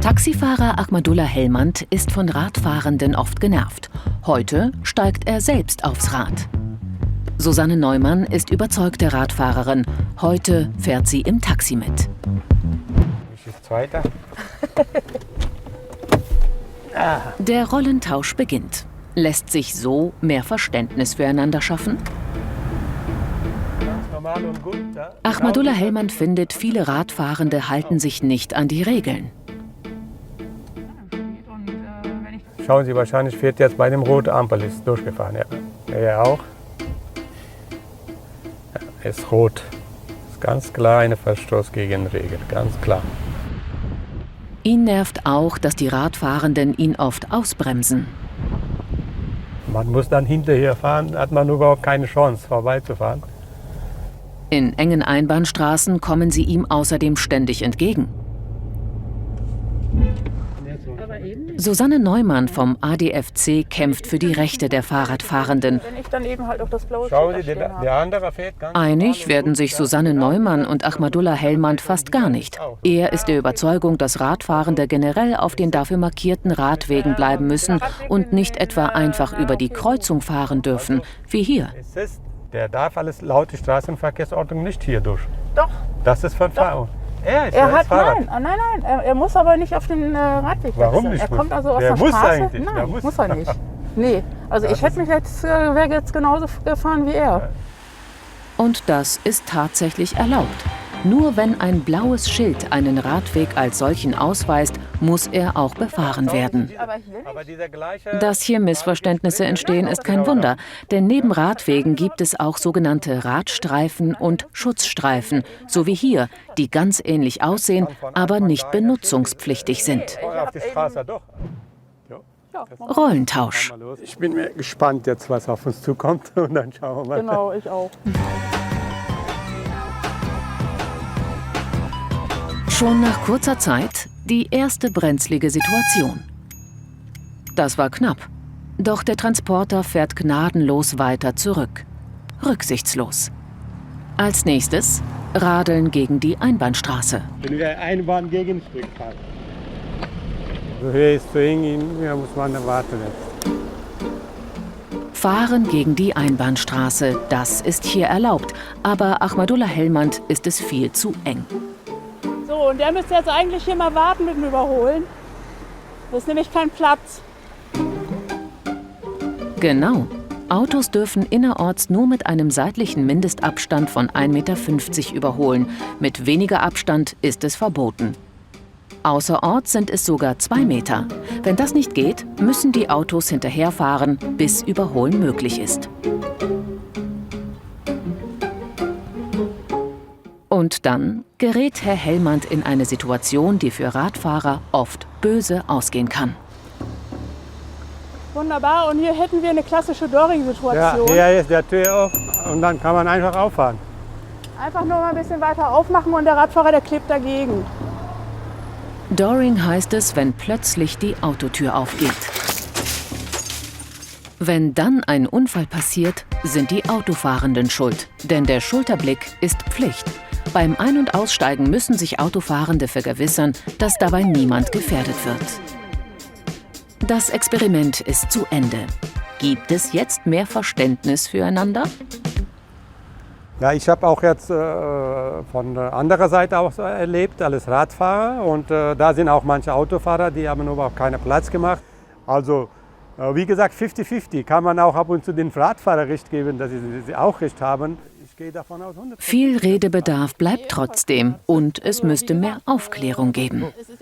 Taxifahrer Ahmadullah Helmand ist von Radfahrenden oft genervt. Heute steigt er selbst aufs Rad. Susanne Neumann ist überzeugte Radfahrerin. Heute fährt sie im Taxi mit. Ich ist Zweiter. Der Rollentausch beginnt. Lässt sich so mehr Verständnis füreinander schaffen? Normal und gut, ja? Ahmadullah Helmand findet, viele Radfahrende halten sich nicht an die Regeln. Schauen Sie, wahrscheinlich fährt jetzt bei dem roten Ampel, ist durchgefahren. Ja. Er auch. Ja, ist rot. Ist ganz klar ein Verstoß gegen Regeln, ganz klar. Ihn nervt auch, dass die Radfahrenden ihn oft ausbremsen. Man muss dann hinterher fahren, hat man überhaupt keine Chance, vorbeizufahren. In engen Einbahnstraßen kommen sie ihm außerdem ständig entgegen. Susanne Neumann vom ADFC kämpft für die Rechte der Fahrradfahrenden. Wenn ich dann eben halt auch das blaue Schauen Schild Sie, da stehen habe. der andere fährt ganz Einig werden sich Susanne Neumann und Ahmadullah Helmand fast gar nicht. Er ist der Überzeugung, dass Radfahrende generell auf den dafür markierten Radwegen bleiben müssen und nicht etwa einfach über die Kreuzung fahren dürfen, wie hier. Der darf alles laut die Straßenverkehrsordnung nicht hier durch. Doch. Das ist Verfahren. Er hat, nein, er muss aber nicht auf den Radweg Warum wechseln. nicht? Er kommt also aus Der der muss Straße. eigentlich. Nein, Der muss. muss er nicht. Nee, also ich hätte mich jetzt, wäre jetzt genauso gefahren wie er. Und das ist tatsächlich erlaubt. Nur wenn ein blaues Schild einen Radweg als solchen ausweist, muss er auch befahren werden. Aber hier nicht. Dass hier Missverständnisse entstehen, ist kein Wunder. Denn neben Radwegen gibt es auch sogenannte Radstreifen und Schutzstreifen, so wie hier, die ganz ähnlich aussehen, aber nicht benutzungspflichtig sind. Auf die Straße doch. Rollentausch. Ich bin mir gespannt jetzt, was auf uns zukommt. Und dann schauen wir mal. Genau, ich auch. Schon nach kurzer Zeit die erste brenzlige Situation. Das war knapp. Doch der Transporter fährt gnadenlos weiter zurück. Rücksichtslos. Als nächstes Radeln gegen die Einbahnstraße. Wenn wir Einbahn gegen Stück fahren. So hier ist zu eng, hier muss man warten jetzt. Fahren gegen die Einbahnstraße, das ist hier erlaubt. Aber Ahmadullah Helmand ist es viel zu eng. So, und der müsste jetzt eigentlich hier mal warten mit dem Überholen. Das ist nämlich kein Platz. Genau. Autos dürfen innerorts nur mit einem seitlichen Mindestabstand von 1,50 Meter überholen. Mit weniger Abstand ist es verboten. Außerorts sind es sogar 2 Meter. Wenn das nicht geht, müssen die Autos hinterherfahren, bis Überholen möglich ist. Und dann gerät Herr Helmand in eine Situation, die für Radfahrer oft böse ausgehen kann. Wunderbar, und hier hätten wir eine klassische Doring-Situation. Ja, hier ist der Tür auf und dann kann man einfach auffahren. Einfach nur mal ein bisschen weiter aufmachen und der Radfahrer, der klebt dagegen. Doring heißt es, wenn plötzlich die Autotür aufgeht. Wenn dann ein Unfall passiert, sind die Autofahrenden schuld. Denn der Schulterblick ist Pflicht. Beim Ein- und Aussteigen müssen sich Autofahrende vergewissern, dass dabei niemand gefährdet wird. Das Experiment ist zu Ende. Gibt es jetzt mehr Verständnis füreinander? Ja, ich habe auch jetzt von der anderen Seite auch erlebt, als Radfahrer. Und da sind auch manche Autofahrer, die haben überhaupt keinen Platz gemacht. Also wie gesagt, 50-50. Kann man auch ab und zu den Radfahrern Recht geben, dass sie auch Recht haben. Ich gehe davon aus, 100%. Viel Redebedarf bleibt trotzdem und es müsste mehr Aufklärung geben.